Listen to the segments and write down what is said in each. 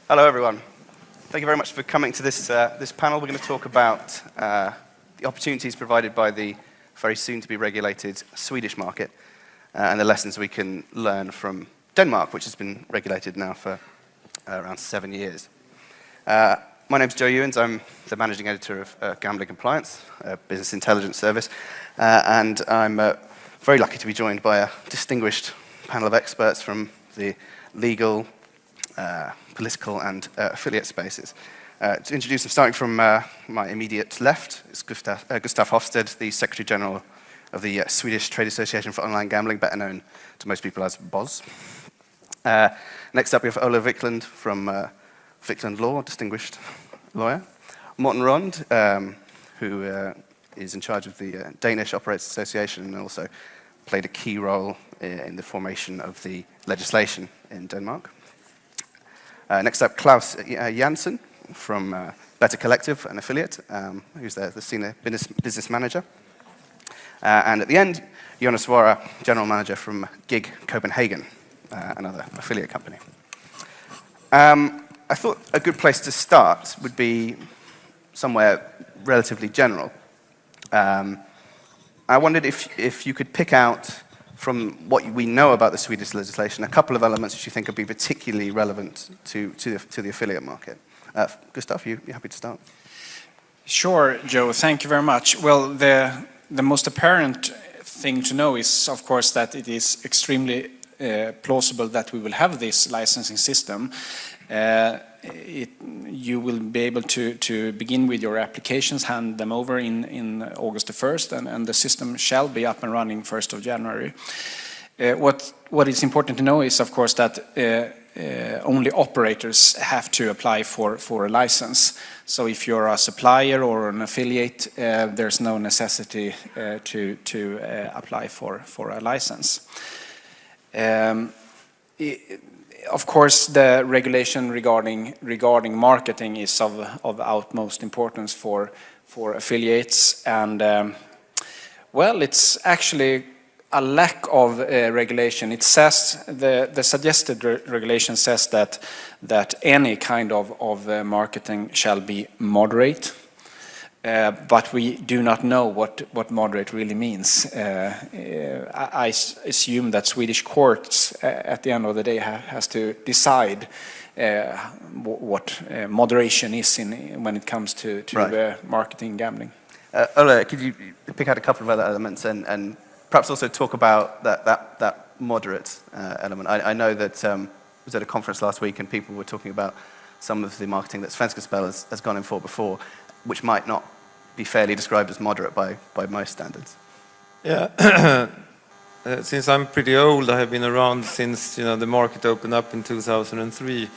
Hello, everyone. Thank you very much for coming to this panel. We're going to talk about the opportunities provided by the very soon-to-be regulated Swedish market and the lessons we can learn from Denmark, which has been regulated now for around 7 years. My name's Joe Ewens. I'm the managing editor of Gambling Compliance, a business intelligence service, and I'm very lucky to be joined by a distinguished panel of experts from the legal, political and affiliate spaces. To introduce them, starting from my immediate left, is Gustav Hofstad, the Secretary General of the Swedish Trade Association for Online Gambling, better known to most people as BOZ. Next up, we have Ola Wiklund from Wiklund Law, distinguished lawyer. Morten Rond, who is in charge of the Danish Operators Association and also played a key role in the formation of the legislation in Denmark. Next up, Klaus Jansen from Better Collective, an affiliate, who's the senior business manager. And at the end, Jonas Svara, general manager from GIG Copenhagen, another affiliate company. I thought a good place to start would be somewhere relatively general. I wondered if you could pick out from what we know about the Swedish legislation a couple of elements which you think would be particularly relevant to the affiliate market. Gustav, you happy to start? Sure, Joe. Thank you very much. Well, the most apparent thing to know is, of course, that it is extremely plausible that we will have this licensing system. You will be able to begin with your applications, hand them over in August the 1st, and the system shall be up and running 1st of January. What is important to know is, of course, that only operators have to apply for a license. So if you're a supplier or an affiliate, there's no necessity to apply for a license. Of course, the regulation regarding marketing is of utmost importance for affiliates, and well, it's actually a lack of regulation. It says the suggested regulation says that any kind of marketing shall be moderate. But we do not know what moderate really means. I assume that Swedish courts, at the end of the day, has to decide what moderation is when it comes to marketing gambling. Ola, could you pick out a couple of other elements and perhaps also talk about that moderate element? I know that I was at a conference last week and people were talking about some of the marketing that Svenska Spel has gone in for before, which might not be fairly described as moderate by most standards. Yeah, since I'm pretty old, I have been around since the market opened up in 2003,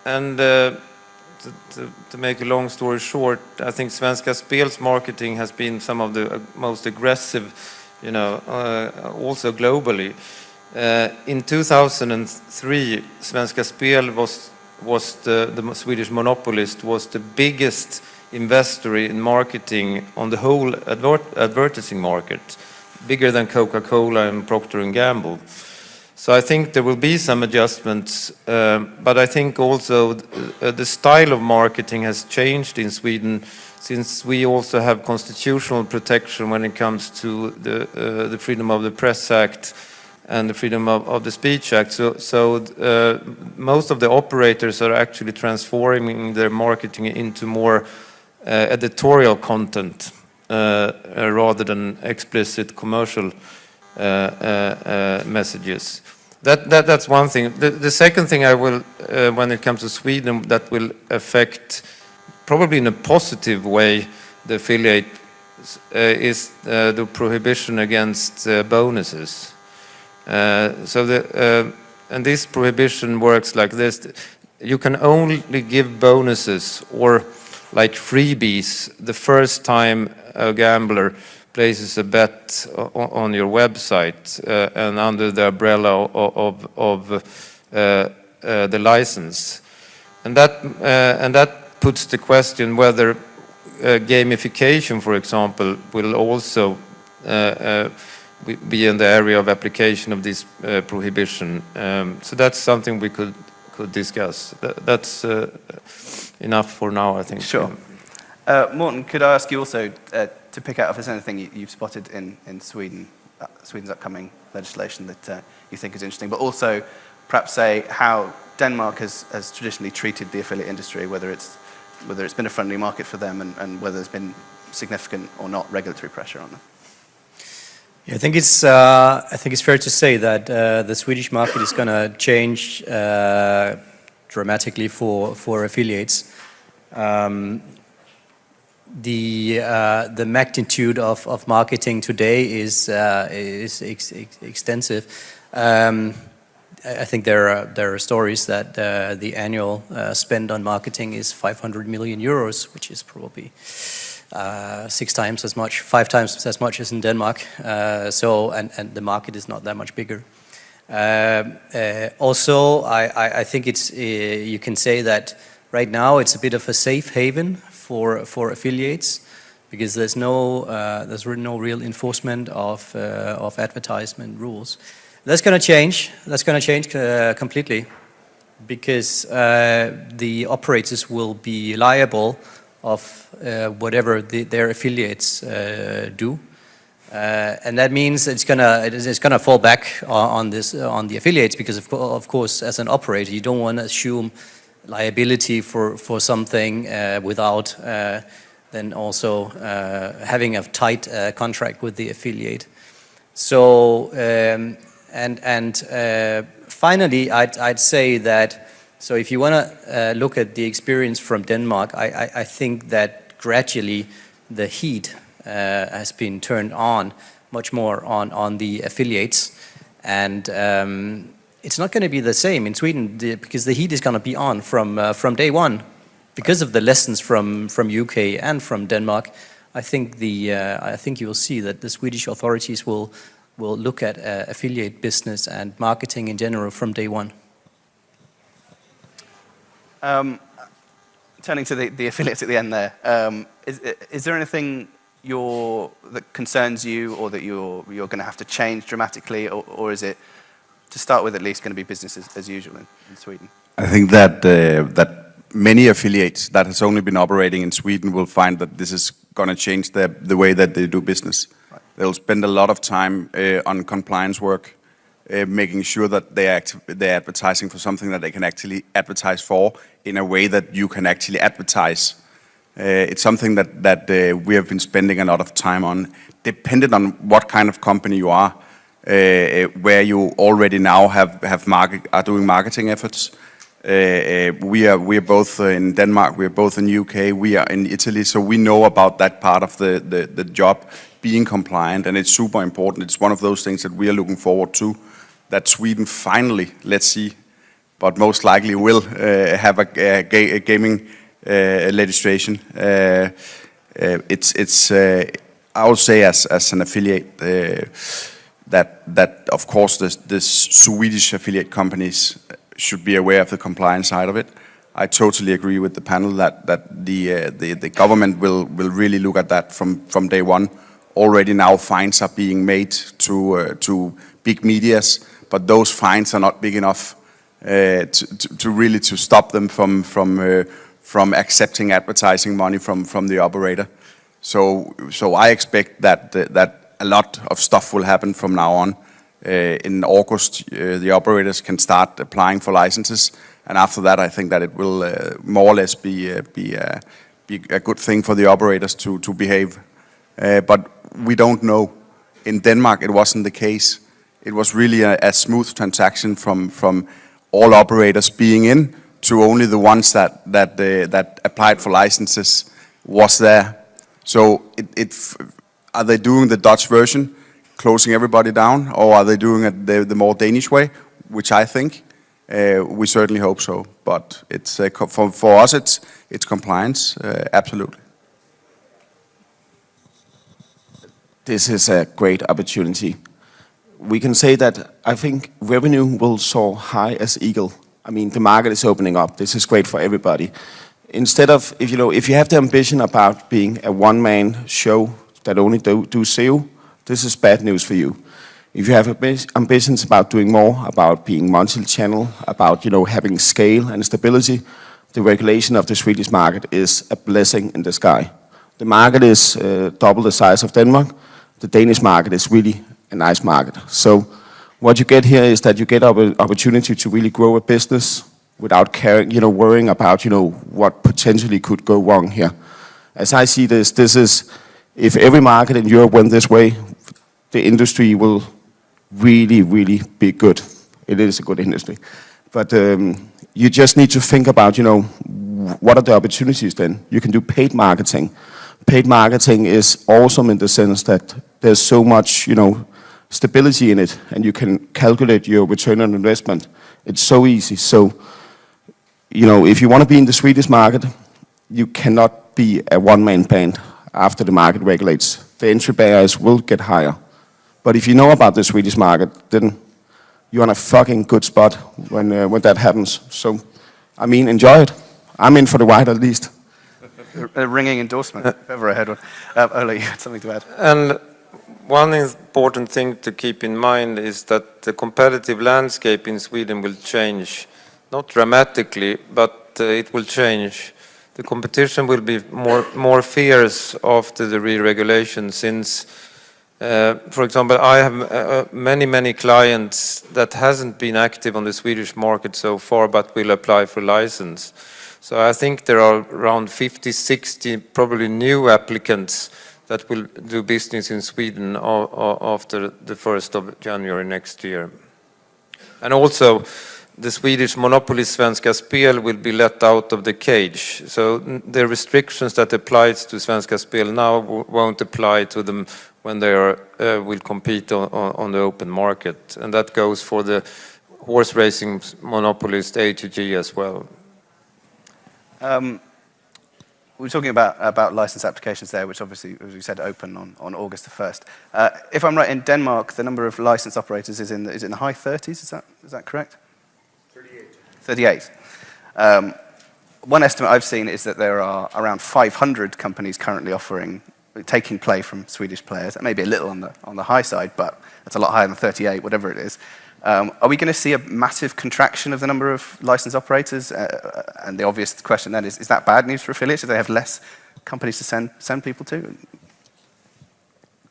and to make a long story short, I think Svenska Spel's marketing has been some of the most aggressive, also globally. In 2003, Svenska Spel was the Swedish monopolist, was the biggest investor in marketing on the whole advertising market, bigger than Coca-Cola and Procter & Gamble. So I think there will be some adjustments, but I think also the style of marketing has changed in Sweden, since we also have constitutional protection when it comes to the Freedom of the Press Act and the Freedom of the Speech Act. So most of the operators are actually transforming their marketing into more editorial content rather than explicit commercial messages. That's one thing. The second thing I will, when it comes to Sweden, that will affect probably in a positive way the affiliate is the prohibition against bonuses. And this prohibition works like this: you can only give bonuses or like freebies the first time a gambler places a bet on your website and under the umbrella of the license, and that puts the question whether gamification, for example, will also be in the area of application of this prohibition. So that's something we could could discuss. That's enough for now, I think. Sure. Morten, could I ask you also to pick out if there's anything you've spotted in Sweden, Sweden's upcoming legislation that you think is interesting, but also perhaps say how Denmark has traditionally treated the affiliate industry, whether it's been a friendly market for them and whether there's been significant or not regulatory pressure on them. Yeah, I think it's fair to say that the Swedish market is going to change dramatically for affiliates. The magnitude of marketing today is extensive. I think there are stories that the annual spend on marketing is 500 million euros, which is probably 5 times as much as in Denmark. And the market is not that much bigger. Also, I think you can say that right now it's a bit of a safe haven for affiliates, because there's no real enforcement of advertisement rules. That's going to change. That's going to change completely, because the operators will be liable of whatever their affiliates do, and that means it's gonna fall back on the affiliates, because of course as an operator you don't want to assume liability for something without then also having a tight contract with the affiliate. So finally, I'd say that, so if you want to look at the experience from Denmark, I think that gradually the heat has been turned on much more on the affiliates, and it's not going to be the same in Sweden, because the heat is going to be on from day one, because of the lessons from UK and from Denmark. I think you will see that the Swedish authorities will look at affiliate business and marketing in general from day one. Turning to the affiliates at the end there, is there anything that concerns you, or that you're going to have to change dramatically, or is it, to start with at least, going to be business as usual in Sweden? I think that many affiliates that has only been operating in Sweden will find that this is going to change the way that they do business. Right. They'll spend a lot of time on compliance work, making sure that they're advertising for something that they can actually advertise for in a way that you can actually advertise. It's something that we have been spending a lot of time on, depending on what kind of company you are, where you already now are doing marketing efforts. We are both in Denmark, we are both in UK, we are in Italy, so we know about that part of the job, being compliant, and it's super important. It's one of those things that we are looking forward to, that Sweden finally, let's see, but most likely will have a gaming legislation. I would say as an affiliate that of course the Swedish affiliate companies should be aware of the compliance side of it. I totally agree with the panel that the government will really look at that from day one. Already now fines are being made to big medias, but those fines are not big enough to really stop them from accepting advertising money from the operator. So I expect that a lot of stuff will happen from now on. In August, the operators can start applying for licenses, and after that, I think that it will more or less be a good thing for the operators to behave. But we don't know. In Denmark, it wasn't the case. It was really a smooth transaction from all operators being in to only the ones that applied for licenses was there. So are they doing the Dutch version, closing everybody down, or are they doing it the more Danish way, which I think? We certainly hope so, but it's for us it's compliance, absolutely. This is a great opportunity. We can say that I think revenue will soar high as eagle. I mean, the market is opening up. This is great for everybody. Instead of, if you have the ambition about being a one-man show that only do SEO, this is bad news for you. If you have ambitions about doing more, about being multi-channel, about having scale and stability, the regulation of the Swedish market is a blessing in the sky. The market is double the size of Denmark. The Danish market is really a nice market. So what you get here is that you get an opportunity to really grow a business without worrying about what potentially could go wrong here. As I see this is, if every market in Europe went this way, the industry will really, really be good. It is a good industry. But you just need to think about, what are the opportunities then? You can do paid marketing. Paid marketing is awesome in the sense that there's so much, stability in it, and you can calculate your return on investment. It's so easy. So, if you want to be in the Swedish market, you cannot be a one-man band after the market regulates. The entry barriers will get higher. But if you know about the Swedish market, then you're on a fucking good spot when that happens. So, enjoy it. I'm in for the ride at least. A ringing endorsement, if ever I had one. Ola, you had something to add? And one important thing to keep in mind is that the competitive landscape in Sweden will change, not dramatically, but it will change. The competition will be more fierce after the re-regulation, since, for example, I have many clients that hasn't been active on the Swedish market so far, but will apply for license. So I think there are around 50, 60 probably new applicants that will do business in Sweden after the 1st of January next year. And also, the Swedish monopoly Svenska Spel will be let out of the cage. So the restrictions that applies to Svenska Spel now won't apply to them when they will compete on the open market. And that goes for the horse racing monopolist ATG as well. We were talking about license applications there, which obviously, as we said, open on August the 1st. If I'm right, in Denmark, the number of license operators is in the high 30s. Is that correct? 38. One estimate I've seen is that there are around 500 companies currently taking play from Swedish players. That may be a little on the high side, but that's a lot higher than 38, whatever it is. Are we going to see a massive contraction of the number of license operators? And the obvious question then is that bad news for affiliates? Do they have less companies to send people to?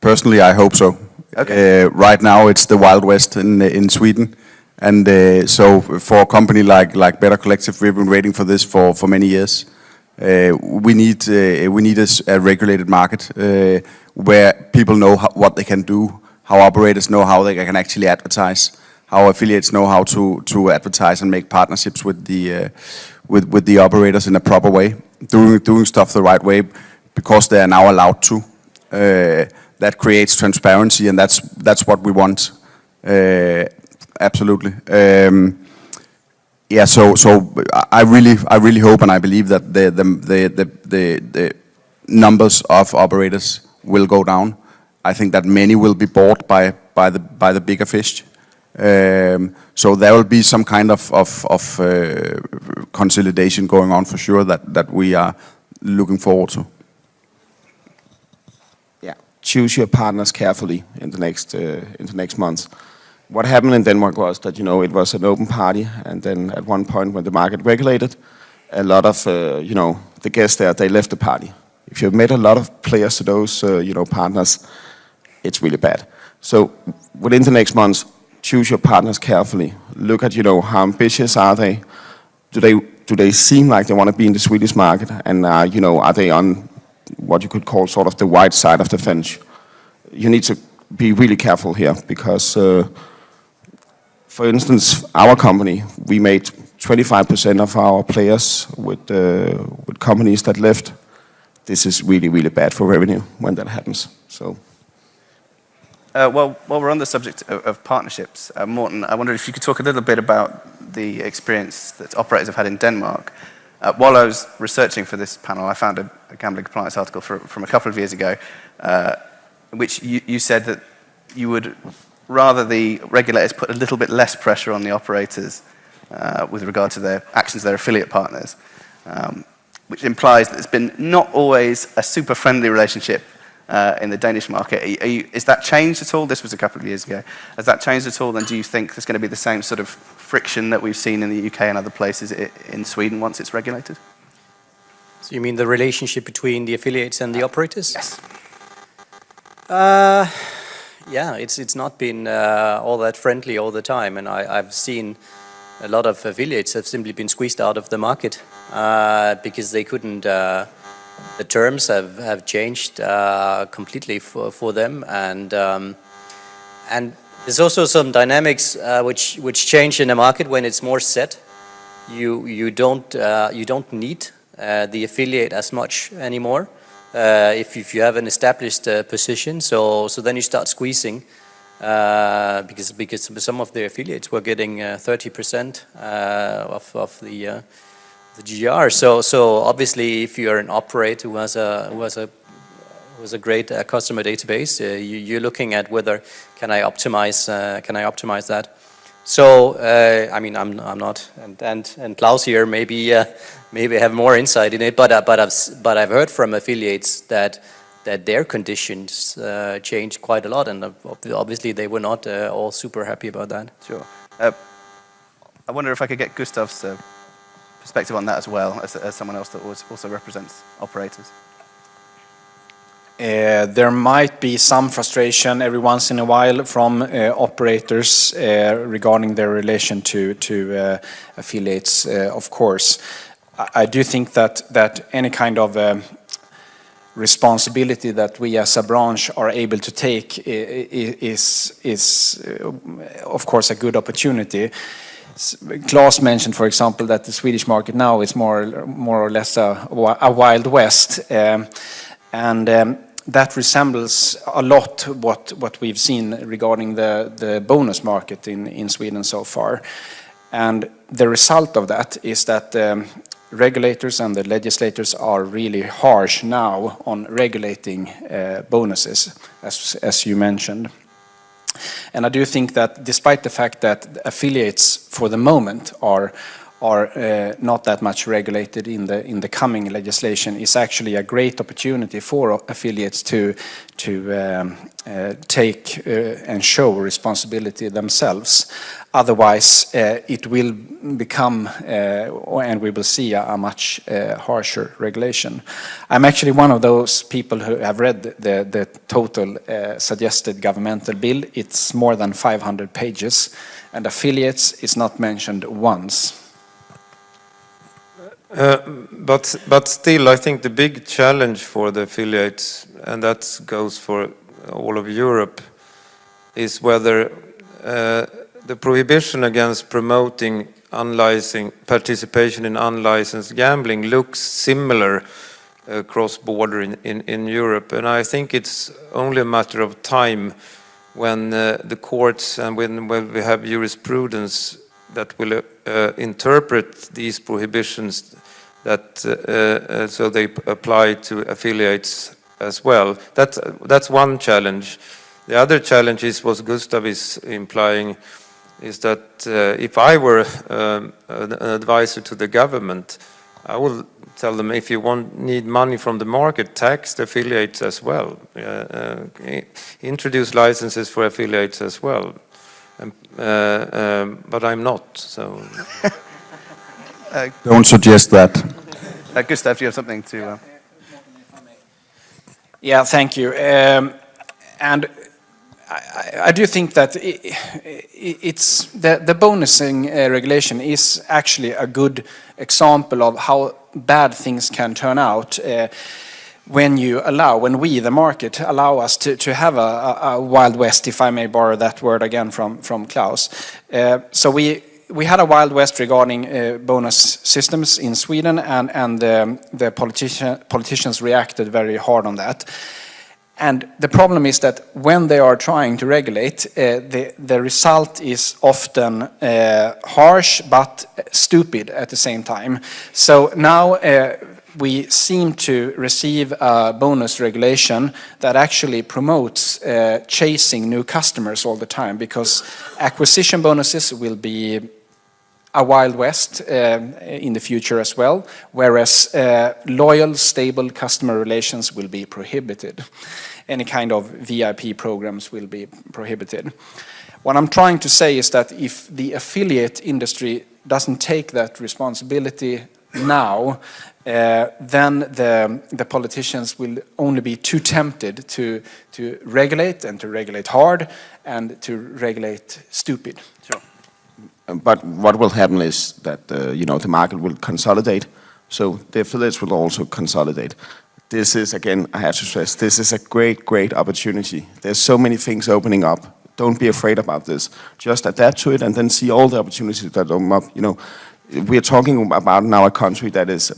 Personally, I hope so. Okay. Right now, it's the Wild West in Sweden. And so for a company like Better Collective, we've been waiting for this for many years. We need a regulated market where people know what they can do, how operators know how they can actually advertise, how affiliates know how to advertise and make partnerships with the operators in a proper way, doing stuff the right way, because they are now allowed to. That creates transparency, and that's what we want. Absolutely. Yeah. So I really hope and I believe that the numbers of operators will go down. I think that many will be bought by the bigger fish. So there will be some kind of consolidation going on for sure that we are looking forward to. Yeah, choose your partners carefully in the next months. What happened in Denmark was that it was an open party, and then at one point when the market regulated, a lot of the guests there, they left the party. If you've met a lot of players to those partners, it's really bad. So within the next months, choose your partners carefully. Look at how ambitious are they? Do they seem like they want to be in the Swedish market? And are they on what you could call sort of the white side of the fence? You need to be really careful here because, for instance, our company, we made 25% of our players with companies that left. This is really, really bad for revenue when that happens. So. Well, while we're on the subject of partnerships, Morten, I wondered if you could talk a little bit about the experience that operators have had in Denmark. While I was researching for this panel, I found a gambling compliance article from a couple of years ago, in which you said that you would rather the regulators put a little bit less pressure on the operators with regard to their actions of their affiliate partners, which implies that it's been not always a super friendly relationship in the Danish market. Is that changed at all? This was a couple of years ago. Has that changed at all? And do you think there's going to be the same sort of friction that we've seen in the UK and other places in Sweden once it's regulated? So you mean the relationship between the affiliates and the operators? Yes. Yeah, it's not been all that friendly all the time, and I've seen a lot of affiliates have simply been squeezed out of the market because they couldn't. The terms have changed completely for them, and there's also some dynamics which change in the market when it's more set. You don't need the affiliate as much anymore. If you have an established position, so then you start squeezing because some of the affiliates were getting 30% of the GR. So obviously, if you are an operator who has a great customer database, you're looking at whether can I optimize that. So I mean, I'm not, and Klaus here maybe have more insight in it, but I've heard from affiliates that their conditions changed quite a lot, and obviously they were not all super happy about that. Sure. I wonder if I could get Gustav's perspective on that as well, as someone else that also represents operators. There might be some frustration every once in a while from operators regarding their relation to affiliates, of course. I do think that any kind of responsibility that we as a branch are able to take is of course a good opportunity. Klaus mentioned, for example, that the Swedish market now is more or less a Wild West, and that resembles a lot what we've seen regarding the bonus market in Sweden so far. And the result of that is that regulators and the legislators are really harsh now on regulating bonuses, as you mentioned. And I do think that despite the fact that affiliates for the moment are not that much regulated in the coming legislation, is actually a great opportunity for affiliates to take and show responsibility themselves. Otherwise, it will become, and we will see a much harsher regulation. I'm actually one of those people who have read the total suggested governmental bill. It's more than 500 pages, and affiliates is not mentioned once. But still, I think the big challenge for the affiliates, and that goes for all of Europe, is whether the prohibition against promoting participation in unlicensed gambling looks similar cross-border in Europe. And I think it's only a matter of time when the courts and when we have jurisprudence that will interpret these prohibitions that so they apply to affiliates as well. That's one challenge. The other challenge is what Gustav is implying, is that if I were an advisor to the government, I will tell them, if you need money from the market, tax the affiliates as well. Introduce licenses for affiliates as well. But I'm not, so. Don't suggest that. Gustav, do you have something to? Yeah, thank you. And I do think that it's the bonusing regulation is actually a good example of how bad things can turn out when we, the market, allow us to have a Wild West, if I may borrow that word again from Klaus. So we had a Wild West regarding bonus systems in Sweden, and the politicians reacted very hard on that. And the problem is that when they are trying to regulate, the result is often harsh but stupid at the same time. So now we seem to receive a bonus regulation that actually promotes chasing new customers all the time, because acquisition bonuses will be a Wild West in the future as well, whereas loyal, stable customer relations will be prohibited. Any kind of VIP programs will be prohibited. What I'm trying to say is that if the affiliate industry doesn't take that responsibility now, then the politicians will only be too tempted to regulate, and to regulate hard, and to regulate stupid. Sure. But what will happen is that the market will consolidate, so the affiliates will also consolidate. This is, again, I have to stress, this is a great opportunity. There's so many things opening up. Don't be afraid about this. Just adapt to it and then see all the opportunities that open up. We are talking about now a country that is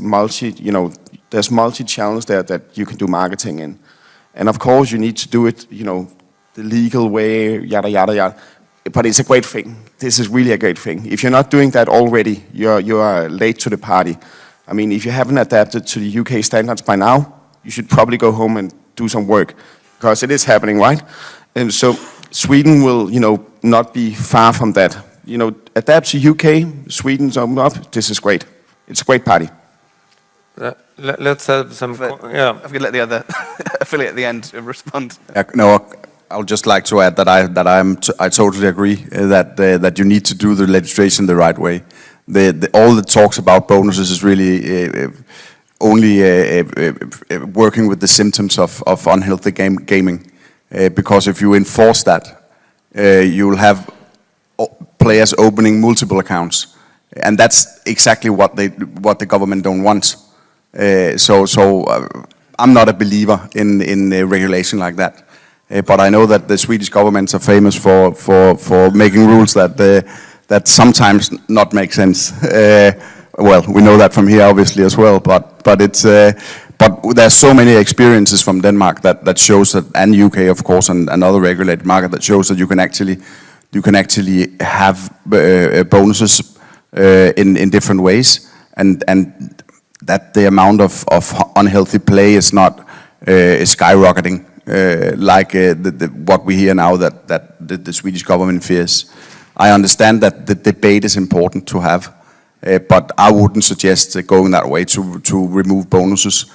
there's multi-channels there that you can do marketing in. And of course you need to do it, the legal way, yada, yada, yada. But it's a great thing. This is really a great thing. If you're not doing that already, you are late to the party. I mean, if you haven't adapted to the UK standards by now, you should probably go home and do some work, because it is happening, right? And so Sweden will, not be far from that. Adapt to UK, Sweden's open up. This is great. It's a great party. Let's have some. Yeah. I'm going to let the other affiliate at the end respond. No, I would just like to add that I totally agree that you need to do the legislation the right way. All the talks about bonuses is really only working with the symptoms of unhealthy gaming, because if you enforce that, you will have players opening multiple accounts, and that's exactly what the government don't want. So I'm not a believer in regulation like that. But I know that the Swedish governments are famous for making rules that sometimes not make sense. Well, we know that from here obviously as well. But it's but there's so many experiences from Denmark that shows that, and UK of course, and other regulated market that shows that you can actually have bonuses in different ways, and that the amount of unhealthy play is not skyrocketing. Like what we hear now that the Swedish government fears. I understand that the debate is important to have, but I wouldn't suggest going that way to remove bonuses,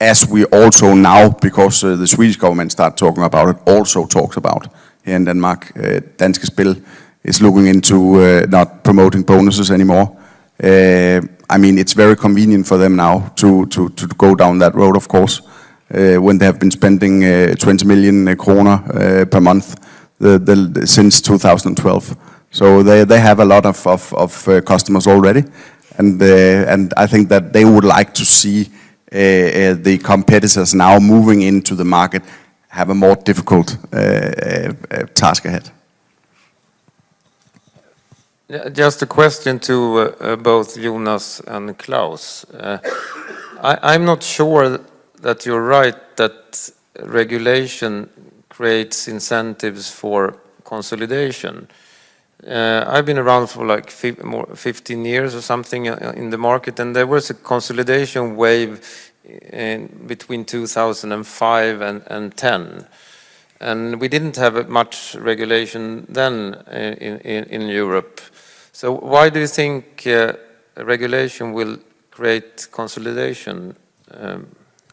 as we also now, because the Swedish government start talking about it, also talks about here in Denmark. Danske Spil is looking into not promoting bonuses anymore. I mean, it's very convenient for them now to go down that road, of course. When they have been spending 20 million kroner per month since 2012. So they have a lot of customers already, and I think that they would like to see the competitors now moving into the market have a more difficult task ahead. Just a question to both Jonas and Klaus. I'm not sure that you're right that regulation creates incentives for consolidation. I've been around for like 15 years or something in the market, and there was a consolidation wave between 2005 and 10. And we didn't have much regulation then in Europe. So why do you think regulation will create consolidation?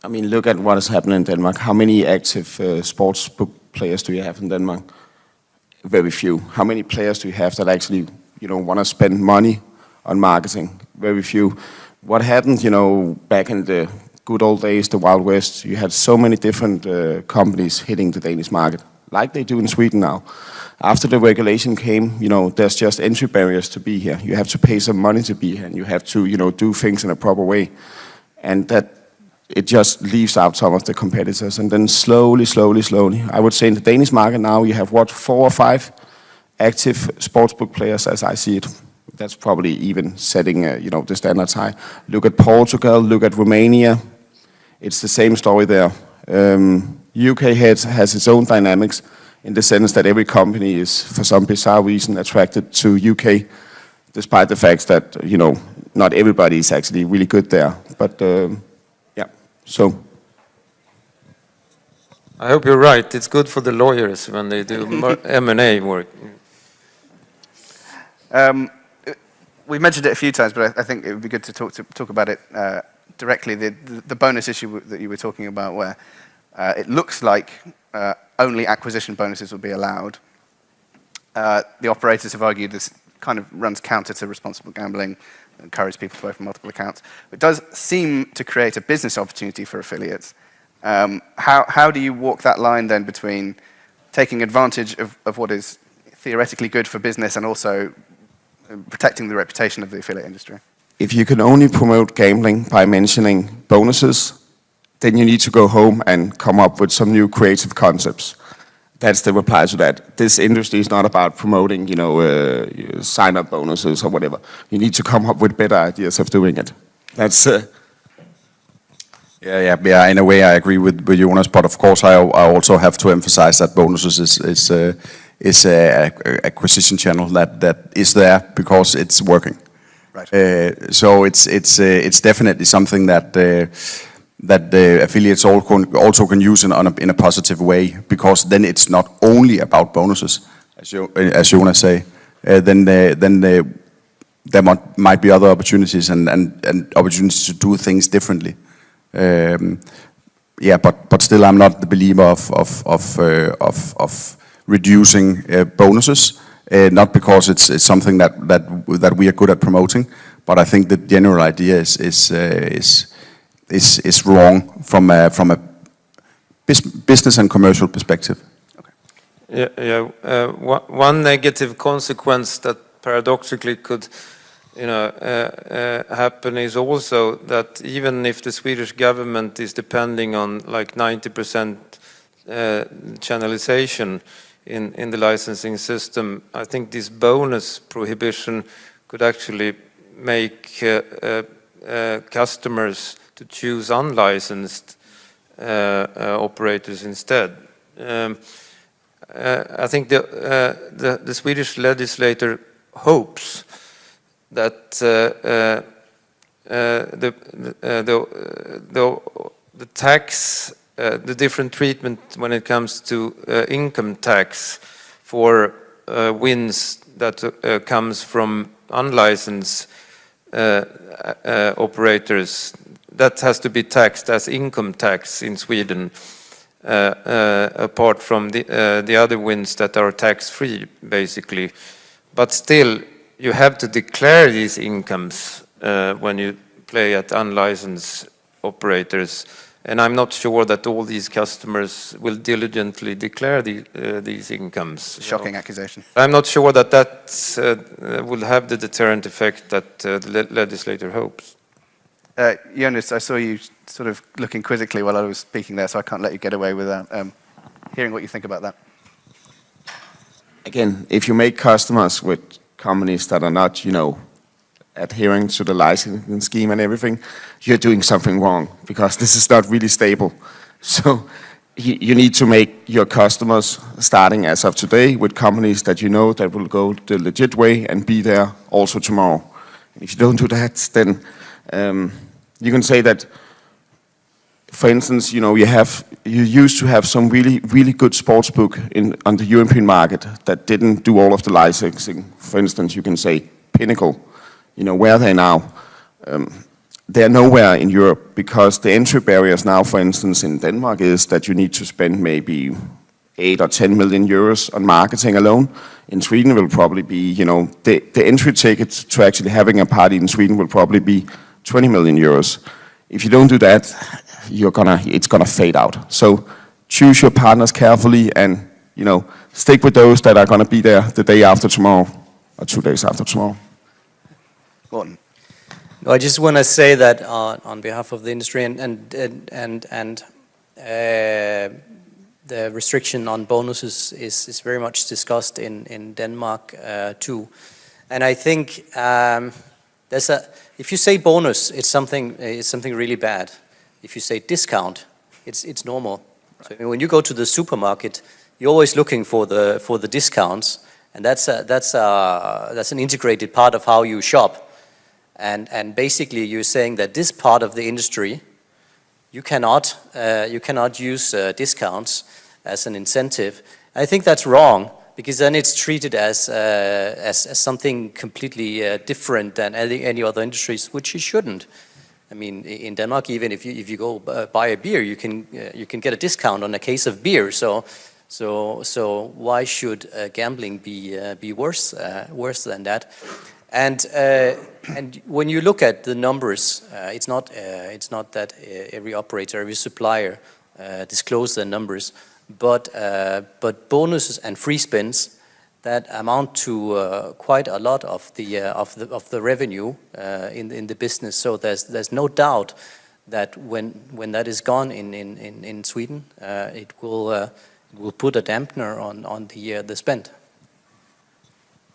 I mean, look at what has happened in Denmark. How many active sports book players do you have in Denmark? Very few. How many players do you have that actually, want to spend money on marketing? Very few. What happened, back in the good old days, the Wild West, you had so many different companies hitting the Danish market, like they do in Sweden now. After the regulation came, there's just entry barriers to be here. You have to pay some money to be here, and you have to, do things in a proper way. And that it just leaves out some of the competitors. And then slowly, I would say in the Danish market now, you have 4 or 5 active sportsbook players, as I see it. That's probably even setting, the standards high. Look at Portugal, look at Romania. It's the same story there. UK has its own dynamics in the sense that every company is, for some bizarre reason, attracted to UK, despite the fact that, not everybody is actually really good there. But, so. I hope you're right. It's good for the lawyers when they do M&A work. we've mentioned it a few times, but I think it would be good to talk about it directly. The bonus issue that you were talking about, where it looks like only acquisition bonuses will be allowed. The operators have argued this kind of runs counter to responsible gambling, encourages people to open multiple accounts. It does seem to create a business opportunity for affiliates. How do you walk that line then between taking advantage of what is theoretically good for business and also protecting the reputation of the affiliate industry? If you can only promote gambling by mentioning bonuses, then you need to go home and come up with some new creative concepts. That's the reply to that. This industry is not about promoting, sign-up bonuses or whatever. You need to come up with better ideas of doing it. That's. Yeah. In a way, I agree with Jonas, but of course, I also have to emphasize that bonuses is a acquisition channel that is there because it's working. Right. So it's definitely something that the affiliates also can use in a positive way, because then it's not only about bonuses, as Jonas say. Then there might be other opportunities and opportunities to do things differently. But still, I'm not the believer of reducing bonuses. Not because it's something that we are good at promoting, but I think the general idea is wrong from a business and commercial perspective. Okay. One negative consequence that paradoxically could happen is also that even if the Swedish government is depending on like 90% channelization in the licensing system, I think this bonus prohibition could actually make customers to choose unlicensed operators instead. I think the Swedish legislator hopes that the tax, the different treatment when it comes to income tax for wins that comes from unlicensed operators, that has to be taxed as income tax in Sweden, apart from the other wins that are tax-free, basically. But still, you have to declare these incomes when you play at unlicensed operators. And I'm not sure that all these customers will diligently declare these incomes. Shocking accusation. I'm not sure that will have the deterrent effect that the legislator hopes. Jonas, I saw you sort of looking quizzically while I was speaking there, so I can't let you get away without hearing what you think about that. Again, if you make customers with companies that are not, adhering to the licensing scheme and everything, you're doing something wrong, because this is not really stable. So you need to make your customers, starting as of today, with companies that that will go the legit way and be there also tomorrow. If you don't do that, then you can say that, for instance, you used to have some really good sportsbook on the European market that didn't do all of the licensing. For instance, you can say Pinnacle. Where are they now? They're nowhere in Europe, because the entry barriers now, for instance, in Denmark, is that you need to spend maybe 8 or 10 million euros on marketing alone. In Sweden, it will probably be, the entry ticket to actually having a party in Sweden will probably be 20 million euros. If you don't do that, it's gonna fade out. So choose your partners carefully, and stick with those that are gonna be there the day after tomorrow or 2 days after tomorrow. Gordon. No, I just want to say that on behalf of the industry and the restriction on bonuses is very much discussed in Denmark too. And I think if you say bonus, it's something really bad. If you say discount, it's normal. Right. So when you go to the supermarket, you're always looking for the discounts, and that's an integrated part of how you shop. And basically, you're saying that this part of the industry, you cannot use discounts as an incentive. I think that's wrong, because then it's treated as something completely different than any other industries, which it shouldn't. I mean, in Denmark, even if you go buy a beer, you can get a discount on a case of beer. So why should gambling be worse than that? And when you look at the numbers, it's not that every operator, every supplier disclose their numbers, but bonuses and free spins that amount to quite a lot of the revenue in the business. So there's no doubt that when that is gone in Sweden, it will put a dampener on the spend.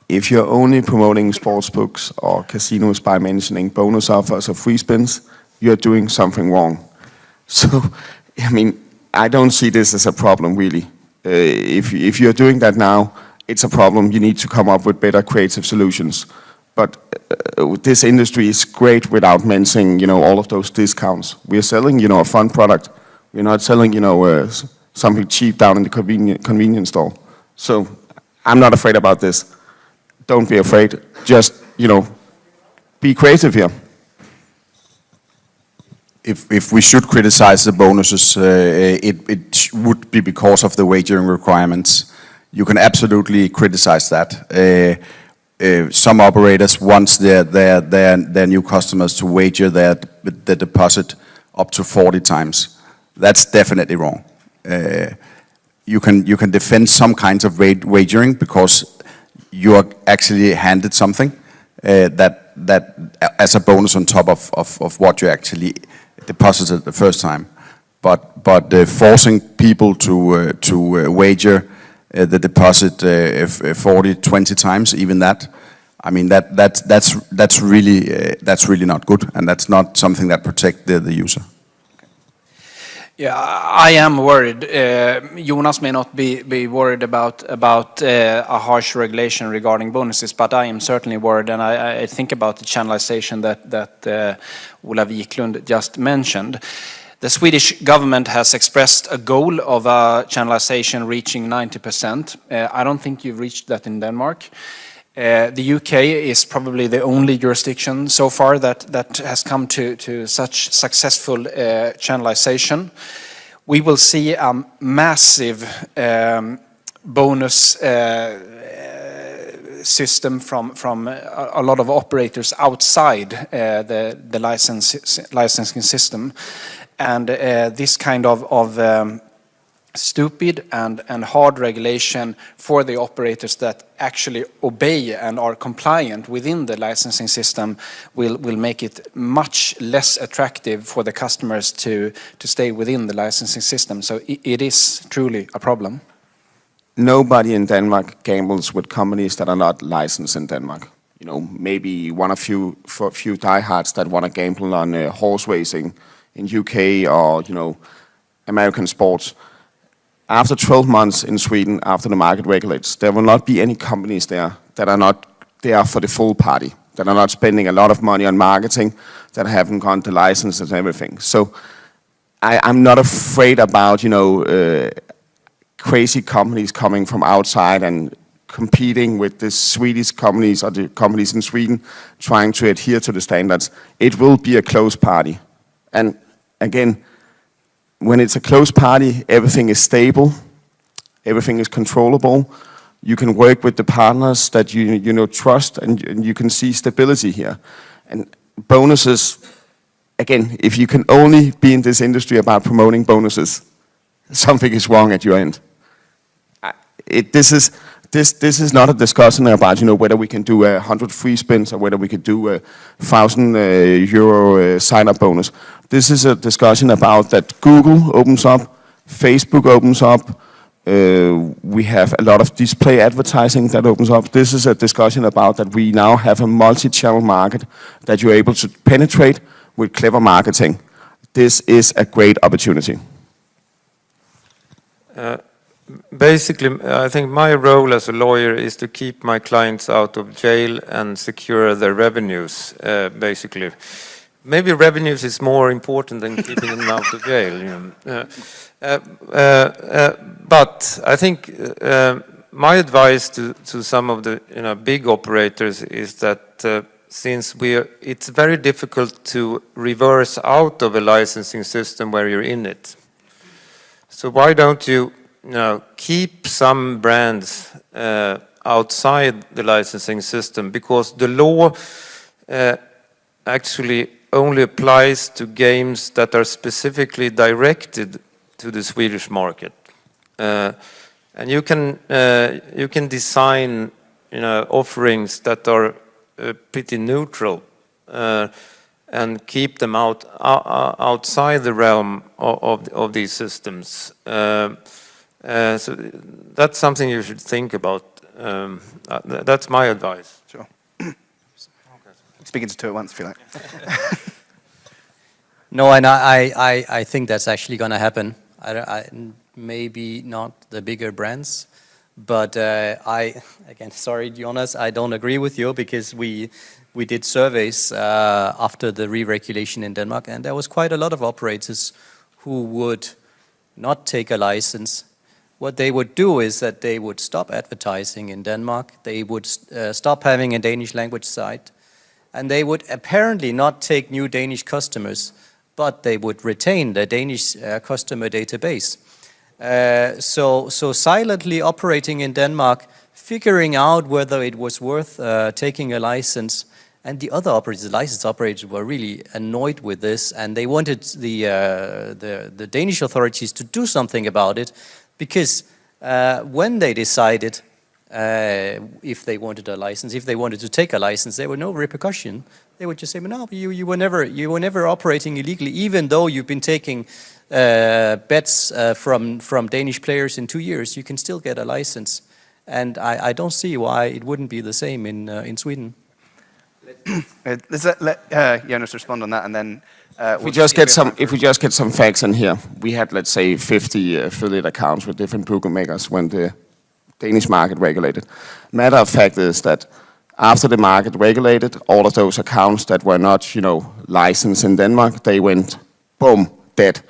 If you're only promoting sports books or casinos by mentioning bonus offers or free spins, you're doing something wrong. So, I mean, I don't see this as a problem, really. If you're doing that now, it's a problem. You need to come up with better creative solutions. But this industry is great without mentioning, all of those discounts. We're selling, a fun product. We're not selling, something cheap down in the convenience store. So I'm not afraid about this. Don't be afraid. Just, be creative here. If we should criticize the bonuses, it would be because of the wagering requirements. You can absolutely criticize that. Some operators want their new customers to wager their deposit up to 40 times. That's definitely wrong. You can defend some kinds of wagering because you are actually handed something that as a bonus on top of what you actually deposited the first time. But forcing people to wager the deposit 40, 20 times, even that, I mean that's really not good, and that's not something that protects the user. Yeah, I am worried. Jonas may not be worried about a harsh regulation regarding bonuses, but I am certainly worried, and I think about the channelization that Ola Wiklund just mentioned. The Swedish government has expressed a goal of channelization reaching 90%. I don't think you've reached that in Denmark. The UK is probably the only jurisdiction so far that has come to such successful channelization. We will see a massive bonus system from a lot of operators outside the licensing system, and this kind of stupid and hard regulation for the operators that actually obey and are compliant within the licensing system will make it much less attractive for the customers to stay within the licensing system. So it is truly a problem. Nobody in Denmark gambles with companies that are not licensed in Denmark. Maybe for a few diehards that want to gamble on horse racing in UK or American sports. After 12 months in Sweden, after the market regulates, there will not be any companies there that are not there for the full party, that are not spending a lot of money on marketing, that haven't gone to licenses and everything. So I'm not afraid about, crazy companies coming from outside and competing with the Swedish companies or the companies in Sweden trying to adhere to the standards. It will be a close party. And again, when it's a close party, everything is stable, everything is controllable. You can work with the partners that you trust, and you can see stability here. And bonuses, again, if you can only be in this industry about promoting bonuses, something is wrong at your end. This is not a discussion about whether we can do 100 free spins or whether we could do a 1,000 euro sign-up bonus. This is a discussion about that Google opens up, Facebook opens up. We have a lot of display advertising that opens up. This is a discussion about that we now have a multi-channel market that you're able to penetrate with clever marketing. This is a great opportunity. Basically, I think my role as a lawyer is to keep my clients out of jail and secure their revenues, basically. Maybe revenues is more important than keeping them out of jail. But I think my advice to some of the big operators is that since it's very difficult to reverse out of a licensing system where you're in it. So why don't you keep some brands outside the licensing system, because the law actually only applies to games that are specifically directed to the Swedish market. And you can design offerings that are pretty neutral and keep them outside the realm of these systems. So that's something you should think about. That's my advice. Sure. Speaking to two at once, if you like. No, and I think that's actually going to happen. Maybe not the bigger brands, but again, sorry, Jonas, I don't agree with you, because we did surveys after the re-regulation in Denmark, and there was quite a lot of operators who would not take a license. What they would do is that they would stop advertising in Denmark, they would stop having a Danish language site, and they would apparently not take new Danish customers, but they would retain the Danish customer database. So silently operating in Denmark, figuring out whether it was worth taking a license, and the other operators, the license operators, were really annoyed with this, and they wanted the Danish authorities to do something about it, because when they decided if they wanted a license, if they wanted to take a license, there were no repercussion. They would just say, no, you were never operating illegally, even though you've been taking bets from Danish players in 2 years, you can still get a license. And I don't see why it wouldn't be the same in Sweden. Let's let Jonas respond on that, and then If we just get some facts in here, we had, let's say, 50 affiliate accounts with different bookmakers when the Danish market regulated. Matter of fact is that after the market regulated, all of those accounts that were not, licensed in Denmark, they went, boom, dead.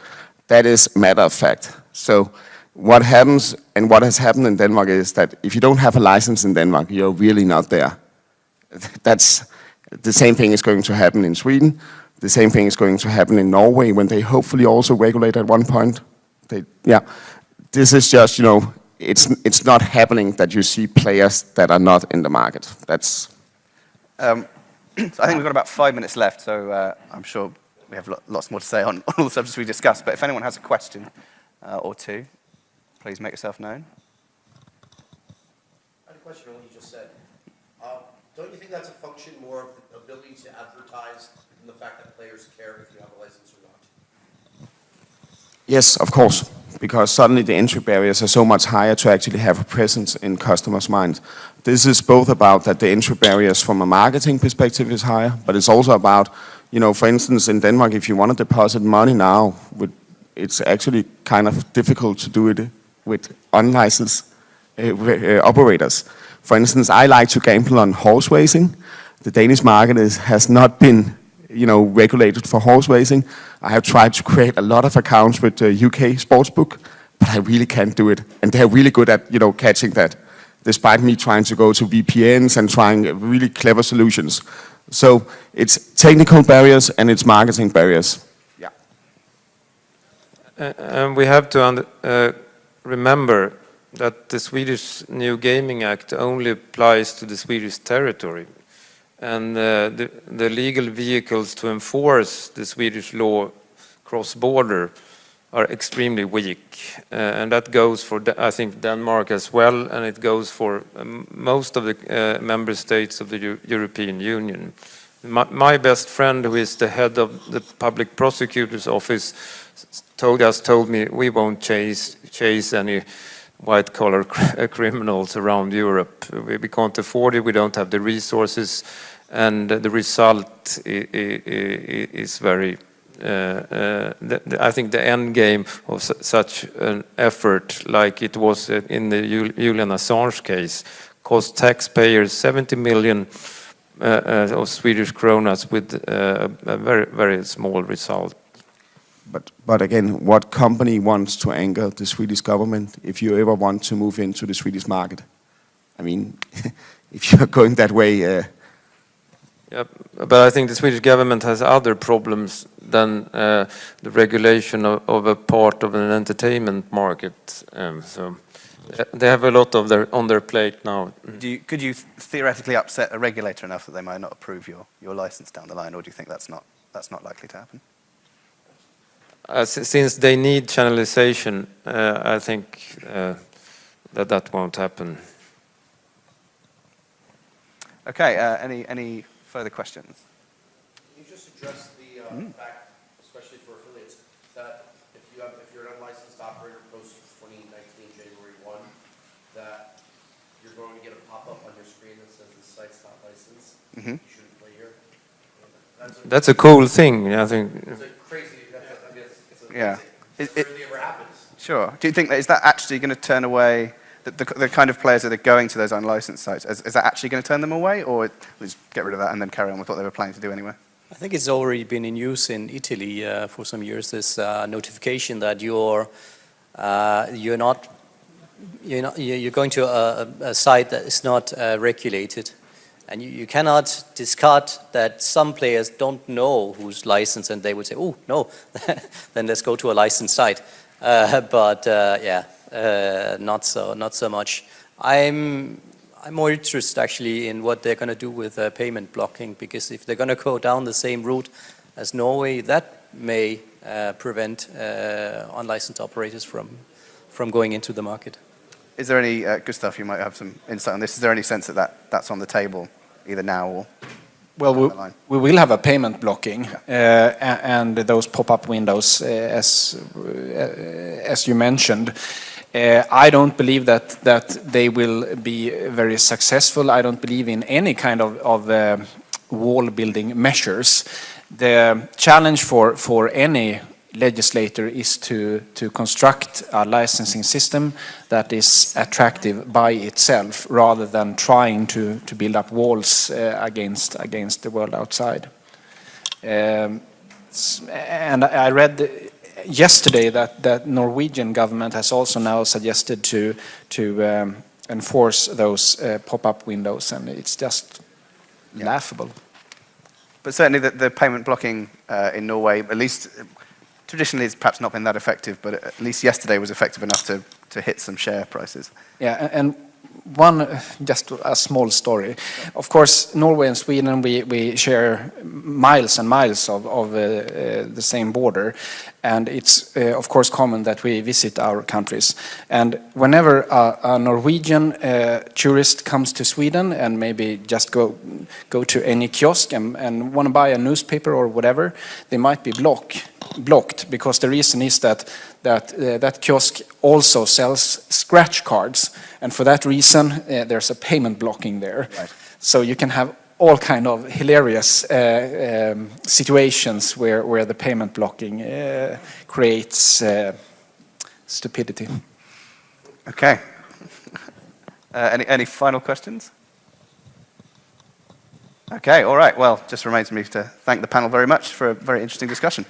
That is matter of fact. So what happens, and what has happened in Denmark, is that if you don't have a license in Denmark, you're really not there. That's the same thing is going to happen in Sweden. The same thing is going to happen in Norway when they hopefully also regulate at one point. This is just, it's not happening that you see players that are not in the market. That's. So I think we've got about 5 minutes left, so I'm sure we have lots more to say on all the subjects we discussed. But if anyone has a question or two, please make yourself known. I had a question on what you just said. Don't you think that's a function more of the ability to advertise than the fact that players care if you have a license or not? Yes, of course, because suddenly the entry barriers are so much higher to actually have a presence in customers' minds. This is both about that the entry barriers from a marketing perspective is higher, but it's also about, for instance, in Denmark, if you want to deposit money now, it's actually kind of difficult to do it with unlicensed operators. For instance, I like to gamble on horse racing. The Danish market has not been, regulated for horse racing. I have tried to create a lot of accounts with the UK Sportsbook, but I really can't do it. And they're really good at, catching that, despite me trying to go to VPNs and trying really clever solutions. So it's technical barriers and it's marketing barriers. Yeah. And we have to remember that the Swedish New Gaming Act only applies to the Swedish territory. And the legal vehicles to enforce the Swedish law cross-border are extremely weak. And that goes for, I think, Denmark as well, and it goes for most of the member states of the European Union. My best friend, who is the head of the public prosecutor's office, told me we won't chase any white-collar criminals around Europe. We can't afford it, we don't have the resources, and the result is very... I think the end game of such an effort, like it was in the Julian Assange case, cost taxpayers 70 million of Swedish kronas with a very, very small result. But again, what company wants to anger the Swedish government if you ever want to move into the Swedish market? I mean, if you're going that way, Yeah, but I think the Swedish government has other problems than the regulation of a part of an entertainment market. So they have a lot on their plate now. Could you theoretically upset a regulator enough that they might not approve your license down the line, or do you think that's not likely to happen? Since they need channelization, I think that won't happen. Okay, any further questions? Can you just address the fact, especially for affiliates, that if you're an unlicensed operator post 2019 January 1, that you're going to get a pop-up on your screen that says the site's not licensed, you shouldn't play here? That's a cool thing, I think. It's a crazy, Yeah. It really ever happens. Sure. Do you think is that actually going to turn away the kind of players that are going to those unlicensed sites? Is that actually going to turn them away, or just get rid of that and then carry on with what they were planning to do anyway? I think it's already been in use in Italy for some years. This notification that you're going to a site that is not regulated, and you cannot discard that some players don't know who's licensed, and they would say, "Oh no, then let's go to a licensed site." Not so much. I'm more interested actually in what they're going to do with payment blocking, because if they're going to go down the same route as Norway, that may prevent unlicensed operators from going into the market. Is there any, Gustav, you might have some insight on this, is there any sense that's on the table either now or Well, down the line? we will have a payment blocking, and those pop-up windows, as you mentioned. I don't believe that they will be very successful. I don't believe in any kind of wall building measures. The challenge for any legislator is to construct a licensing system that is attractive by itself, rather than trying to build up walls against the world outside. And I read yesterday that Norwegian government has also now suggested to enforce those pop-up windows, and it's just laughable. But certainly the payment blocking in Norway, at least traditionally, it's perhaps not been that effective, but at least yesterday was effective enough to hit some share prices. Yeah, and just a small story. Of course, Norway and Sweden, we share miles and miles of the same border, and it's of course common that we visit our countries. And whenever a Norwegian tourist comes to Sweden and maybe just go to any kiosk and want to buy a newspaper or whatever, they might be blocked, because the reason is that kiosk also sells scratch cards, and for that reason there's a payment blocking there. Right. So you can have all kind of hilarious situations where the payment blocking creates stupidity. Okay. Any final questions? Okay, all right. Well, just remains me to thank the panel very much for a very interesting discussion.